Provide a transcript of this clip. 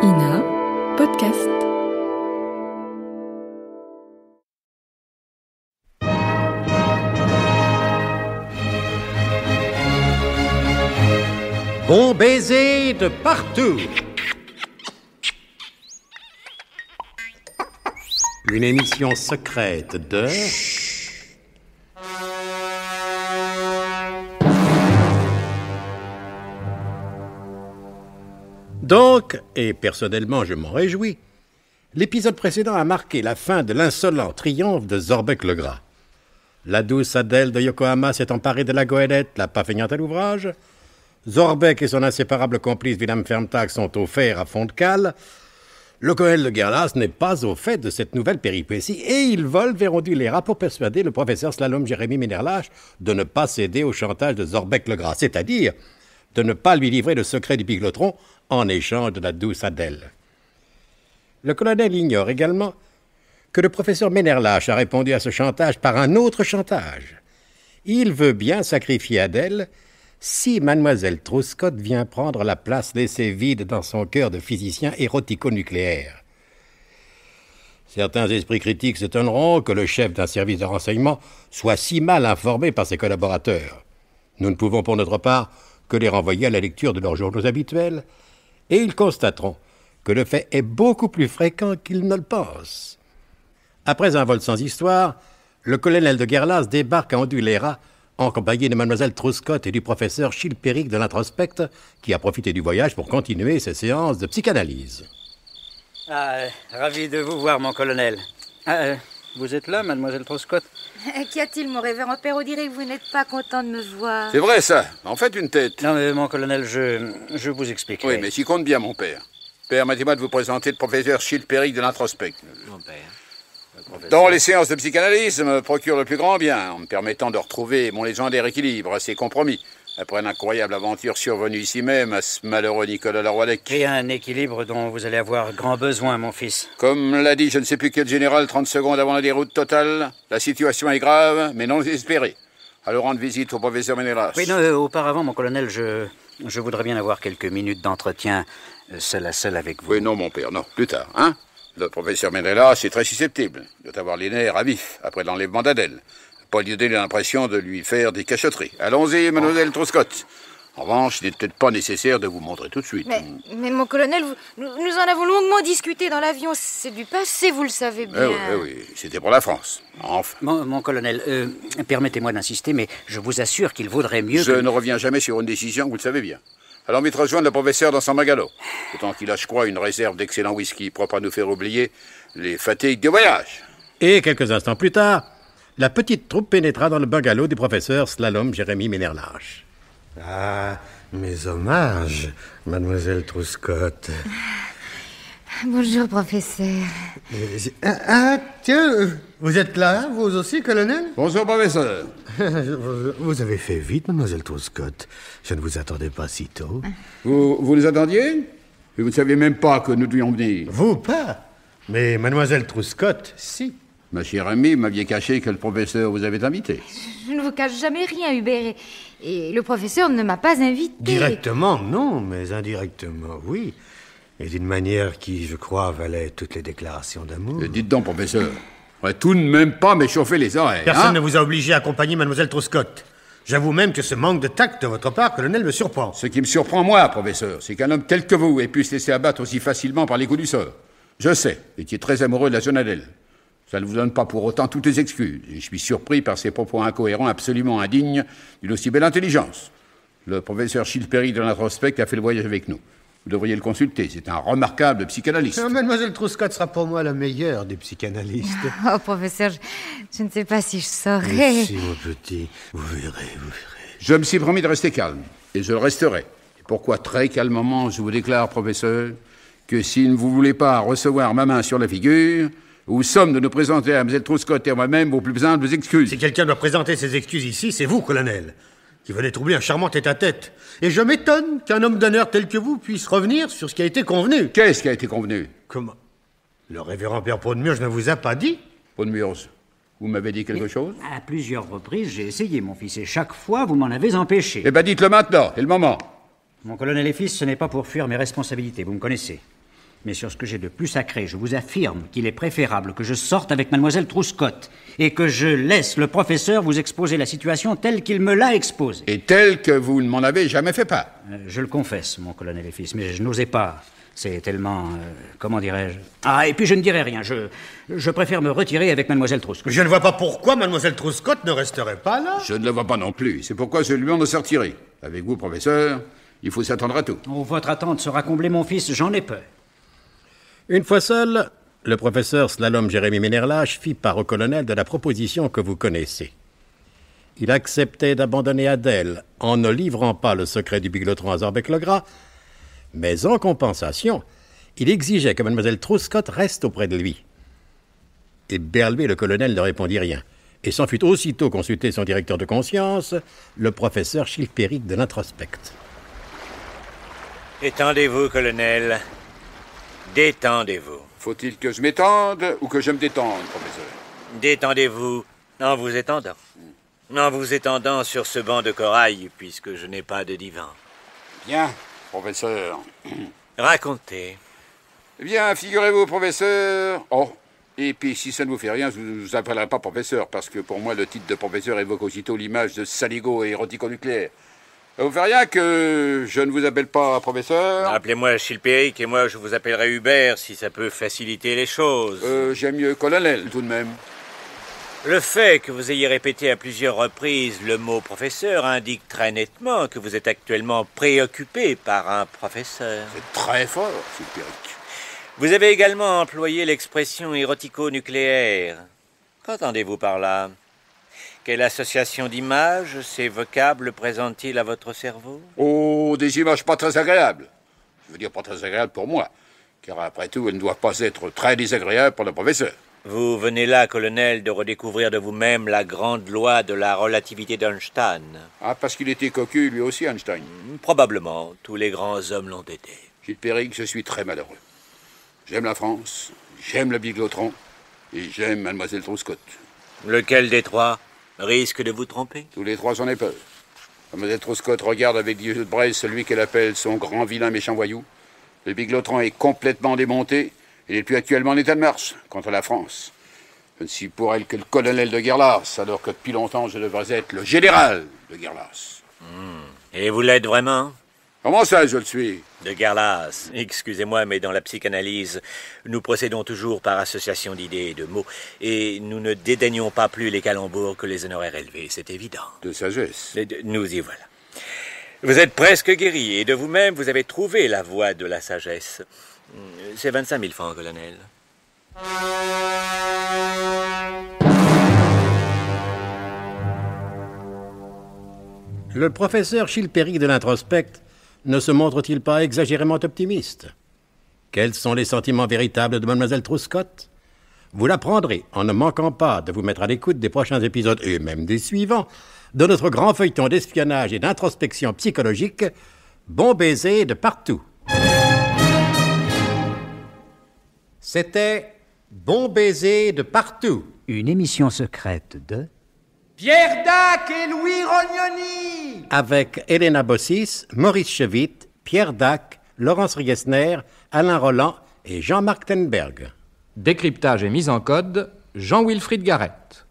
INA Podcast. Bon baiser de partout. Une émission secrète de... Donc, et personnellement je m'en réjouis, l'épisode précédent a marqué la fin de l'insolent triomphe de Zorbek le Gras. La douce Adèle de Yokohama s'est emparée de la goélette, la pas feignante à l'ouvrage. Zorbek et son inséparable complice Wilhelm Fermtag sont au fer à fond de cale. Le colonel de Guerlas n'est pas au fait de cette nouvelle péripétie et il vole vers Ondulera pour persuader le professeur Slalom Jérémy Ménerlach de ne pas céder au chantage de Zorbek le Gras, c'est-à-dire de ne pas lui livrer le secret du biglotron en échange de la douce Adèle. Le colonel ignore également que le professeur Ménerlach a répondu à ce chantage par un autre chantage. Il veut bien sacrifier Adèle si mademoiselle Truscott vient prendre la place laissée vide dans son cœur de physicien érotico-nucléaire. Certains esprits critiques s'étonneront que le chef d'un service de renseignement soit si mal informé par ses collaborateurs. Nous ne pouvons pour notre part que les renvoyer à la lecture de leurs journaux habituels, et ils constateront que le fait est beaucoup plus fréquent qu'ils ne le pensent. Après un vol sans histoire, le colonel de Guerlas débarque à Ondulera en compagnie de mademoiselle Truscott et du professeur Chilpéric de l'Introspect, qui a profité du voyage pour continuer ses séances de psychanalyse. Ravi de vous voir, mon colonel. Vous êtes là, mademoiselle Truscott? Qu'y a-t-il, mon révérend père? On dirait que vous n'êtes pas content de me voir. C'est vrai, ça. En fait, une tête. Non, mais mon colonel, je vous expliquerai. Oui, mais s'y compte bien, mon père. Permettez-moi de vous présenter le professeur Chilpéric de l'Introspect. Mon père. Dont les séances de psychanalyse me procurent le plus grand bien, en me permettant de retrouver mon légendaire équilibre assez compromis, après l'incroyable aventure survenue ici même à ce malheureux Nicolas Leroy-Lec. Et un équilibre dont vous allez avoir grand besoin, mon fils. Comme l'a dit je ne sais plus quel général 30 secondes avant la déroute totale, la situation est grave, mais non désespérée. Alors rendre visite au professeur Ménerlach. Oui, non, auparavant, mon colonel, je voudrais bien avoir quelques minutes d'entretien seul à seul avec vous. Oui, non, mon père, non. Plus tard, hein? Le professeur Ménerlach est très susceptible. Il doit avoir les nerfs à vif après l'enlèvement d'Adèle. Pas lui donner l'impression de lui faire des cachotteries. Allons-y, mademoiselle Truscott. En revanche, il n'est peut-être pas nécessaire de vous montrer tout de suite. Mais mon colonel, nous en avons longuement discuté dans l'avion. C'est du passé, vous le savez bien. Oui, c'était pour la France. Enfin. Mon colonel, permettez-moi d'insister, mais je vous assure qu'il vaudrait mieux Je ne reviens jamais sur une décision, vous le savez bien. Alors, vite rejoindre le professeur dans son magalo. Autant qu'il a, je crois, une réserve d'excellent whisky propre à nous faire oublier les fatigues du voyage. Et quelques instants plus tard, la petite troupe pénétra dans le bungalow du professeur Slalom Jérémy Ménerlach. Mes hommages, mademoiselle Truscott. Bonjour, professeur. Tiens, vous êtes là, vous aussi, colonel? Bonjour, professeur. Vous avez fait vite, mademoiselle Truscott. Je ne vous attendais pas si tôt. Vous nous attendiez? Et vous ne saviez même pas que nous devions venir. Vous, pas. Mais mademoiselle Truscott, si. Ma chère amie, vous m'aviez caché que le professeur vous avait invité. Je ne vous cache jamais rien, Hubert. Et le professeur ne m'a pas invité. Directement, non, mais indirectement, oui. Et d'une manière qui, je crois, valait toutes les déclarations d'amour. Dites donc, professeur, on va tout de même pas m'échauffer les oreilles. Personne ne vous a obligé à accompagner mademoiselle Truscott. J'avoue même que ce manque de tact de votre part, colonel, me surprend. Ce qui me surprend, moi, professeur, c'est qu'un homme tel que vous ait pu se laisser abattre aussi facilement par les coups du sort. Je sais, vous étiez très amoureux de la jeune Adèle. Ça ne vous donne pas pour autant toutes les excuses. Et je suis surpris par ces propos incohérents absolument indignes d'une aussi belle intelligence. Le professeur Chilpéric de l'Introspect a fait le voyage avec nous. Vous devriez le consulter, c'est un remarquable psychanalyste. Mademoiselle Truscott sera pour moi la meilleure des psychanalystes. Oh, professeur, je ne sais pas si je saurais. Si, mon petit, vous verrez. Je me suis promis de rester calme, et je le resterai. Et pourquoi très calmement, je vous déclare, professeur, que si vous ne voulez pas recevoir ma main sur la figure, nous sommes de nous présenter à Mlle Truscott et à moi-même vos plus humbles excuses. Si quelqu'un doit présenter ses excuses ici, c'est vous, colonel, qui venez troubler un charmant tête-à-tête. Et je m'étonne qu'un homme d'honneur tel que vous puisse revenir sur ce qui a été convenu. Qu'est-ce qui a été convenu? Comment? Le révérend père Paudemurge ne vous a pas dit? Paudemurge, vous m'avez dit quelque chose? À plusieurs reprises, j'ai essayé, mon fils, et chaque fois, vous m'en avez empêché. Eh bien, dites-le maintenant, c'est le moment. Mon colonel et fils, ce n'est pas pour fuir mes responsabilités, vous me connaissez. Mais sur ce que j'ai de plus sacré, je vous affirme qu'il est préférable que je sorte avec mademoiselle Trousscott et que je laisse le professeur vous exposer la situation telle qu'il me l'a exposée. Et telle que vous ne m'en avez jamais fait part. Je le confesse, mon colonel et fils, mais je n'osais pas. C'est tellement... comment dirais-je... Ah, et puis je ne dirai rien. Je préfère me retirer avec mademoiselle Trousscott. Je ne vois pas pourquoi mademoiselle Trousscott ne resterait pas là. Je ne le vois pas non plus. C'est pourquoi je lui demande de sortir. Avec vous, professeur, il faut s'attendre à tout. Oh, votre attente sera comblée, mon fils, j'en ai peur. Une fois seul, le professeur Slalom Jérémie Ménerlache fit part au colonel de la proposition que vous connaissez. Il acceptait d'abandonner Adèle en ne livrant pas le secret du biglotron à Zorbec-le-Gras, mais en compensation, il exigeait que mademoiselle Trousscott reste auprès de lui. Et Berluet, le colonel, ne répondit rien, et s'en fut aussitôt consulter son directeur de conscience, le professeur Chilpéric de l'Introspect. Détendez-vous, colonel. Détendez-vous. Faut-il que je m'étende ou que je me détende, professeur? Détendez-vous en vous étendant. En vous étendant sur ce banc de corail, puisque je n'ai pas de divan. Bien, professeur. Racontez. Eh bien, figurez-vous, professeur... Oh, et puis si ça ne vous fait rien, je ne vous appellerai pas professeur, parce que pour moi, le titre de professeur évoque aussitôt l'image de saligo et érotico-nucléaire. Ça vous fait rien que je ne vous appelle pas professeur? Appelez-moi Chilpéric et moi je vous appellerai Hubert, si ça peut faciliter les choses. J'aime mieux colonel, tout de même. Le fait que vous ayez répété à plusieurs reprises le mot professeur indique très nettement que vous êtes actuellement préoccupé par un professeur. C'est très fort, Chilpéric. Vous avez également employé l'expression érotico-nucléaire. Qu'entendez-vous par là? Quelle association d'images ces vocables présentent-ils à votre cerveau? Oh, des images pas très agréables. Je veux dire pas très agréables pour moi, car après tout, elles ne doivent pas être très désagréables pour le professeur. Vous venez là, colonel, de redécouvrir de vous-même la grande loi de la relativité d'Einstein. Ah, parce qu'il était cocu, lui aussi, Einstein. Probablement. Tous les grands hommes l'ont été. Chilpéric, je suis très malheureux. J'aime la France, j'aime le biglotron, et j'aime mademoiselle Trousscott. Lequel des trois risque de vous tromper? Tous les trois, j'en ai peur. Mademoiselle Trousscott regarde avec des yeux de braise celui qu'elle appelle son grand vilain méchant voyou. Le biglotron est complètement démonté. Il n'est plus actuellement en état de marche contre la France. Je ne suis pour elle que le colonel de Guerlas, alors que depuis longtemps je devrais être le général de Guerlas. Et vous l'êtes vraiment? Comment ça, je le suis? De Guerlas. Excusez-moi, mais dans la psychanalyse, nous procédons toujours par association d'idées et de mots, et nous ne dédaignons pas plus les calembours que les honoraires élevés, c'est évident. De sagesse. Nous y voilà. Vous êtes presque guéri, et de vous-même, vous avez trouvé la voie de la sagesse. C'est 25 000 francs, colonel. Le professeur Chilpéric de l'Introspect ne se montre-t-il pas exagérément optimiste? Quels sont les sentiments véritables de mademoiselle Trousscott? Vous l'apprendrez en ne manquant pas de vous mettre à l'écoute des prochains épisodes, et même des suivants, de notre grand feuilleton d'espionnage et d'introspection psychologique, Bon baiser de partout. C'était Bon baiser de partout. Une émission secrète de... Pierre Dac et Louis Rognoni. Avec Elena Bossis, Maurice Chevitte, Pierre Dac, Laurence Riesner, Alain Roland et Jean-Marc Tenberg. Décryptage et mise en code, Jean-Wilfried Garrett.